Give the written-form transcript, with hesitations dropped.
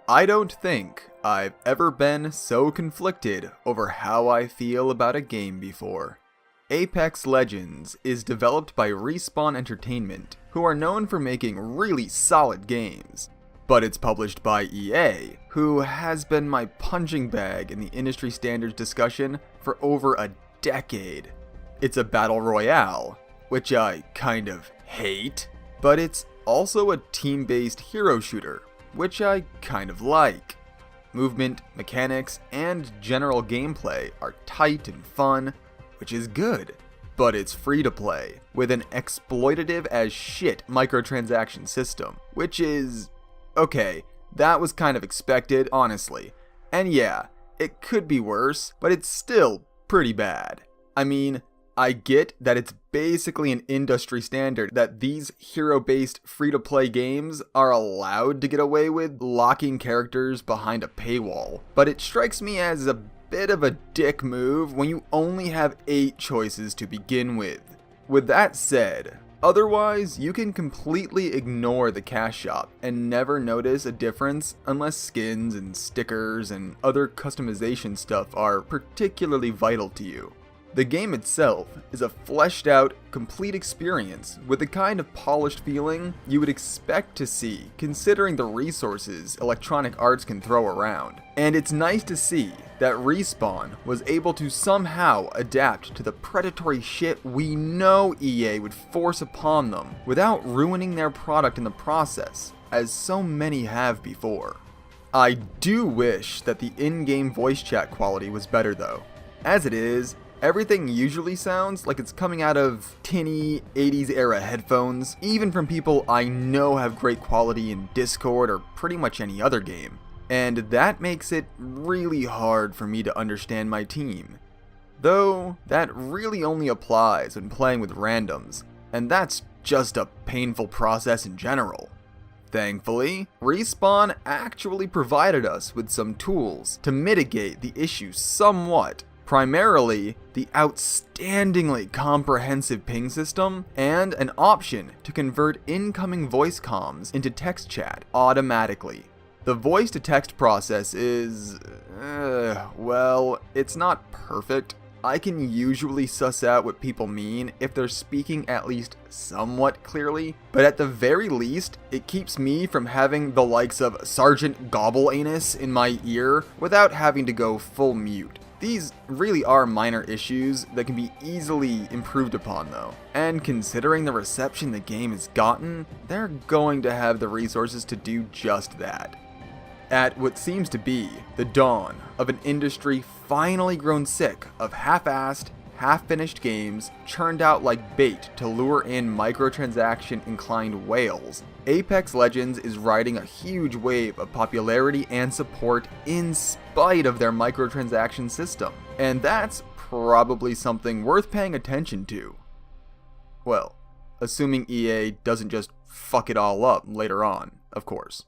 I don't think I've ever been so conflicted over how I feel about a game before. Apex Legends is developed by Respawn Entertainment, who are known for making really solid games. But it's published by EA, who has been my punching bag in the industry standards discussion for over a decade. It's a battle royale, which I kind of hate, but it's also a team-based hero shooter, which I kind of like. Movement, mechanics, and general gameplay are tight and fun, which is good. But it's free to play, with an exploitative as shit microtransaction system, which is... okay, that was kind of expected, honestly. And yeah, it could be worse, but it's still pretty bad. I mean, I get that it's basically an industry standard that these hero-based free-to-play games are allowed to get away with locking characters behind a paywall, but it strikes me as a bit of a dick move when you only have 8 choices to begin with. With that said, otherwise, you can completely ignore the cash shop and never notice a difference unless skins and stickers and other customization stuff are particularly vital to you. The game itself is a fleshed out, complete experience with the kind of polished feeling you would expect to see considering the resources Electronic Arts can throw around. And it's nice to see that Respawn was able to somehow adapt to the predatory shit we know EA would force upon them without ruining their product in the process, as so many have before. I do wish that the in-game voice chat quality was better though. As it is, everything usually sounds like it's coming out of tinny 80s era headphones, even from people I know have great quality in Discord or pretty much any other game. And that makes it really hard for me to understand my team. Though, that really only applies when playing with randoms, and that's just a painful process in general. Thankfully, Respawn actually provided us with some tools to mitigate the issue somewhat. Primarily, the outstandingly comprehensive ping system, and an option to convert incoming voice comms into text chat automatically. The voice-to-text process is... well, it's not perfect. I can usually suss out what people mean if they're speaking at least somewhat clearly, but at the very least, it keeps me from having the likes of Sergeant Gobble-Anus in my ear without having to go full mute. These really are minor issues that can be easily improved upon though, and considering the reception the game has gotten, they're going to have the resources to do just that. At what seems to be the dawn of an industry finally grown sick of half-assed, half-finished games churned out like bait to lure in microtransaction-inclined whales, Apex Legends is riding a huge wave of popularity and support in spite of their microtransaction system, and that's probably something worth paying attention to. Well, assuming EA doesn't just fuck it all up later on, of course.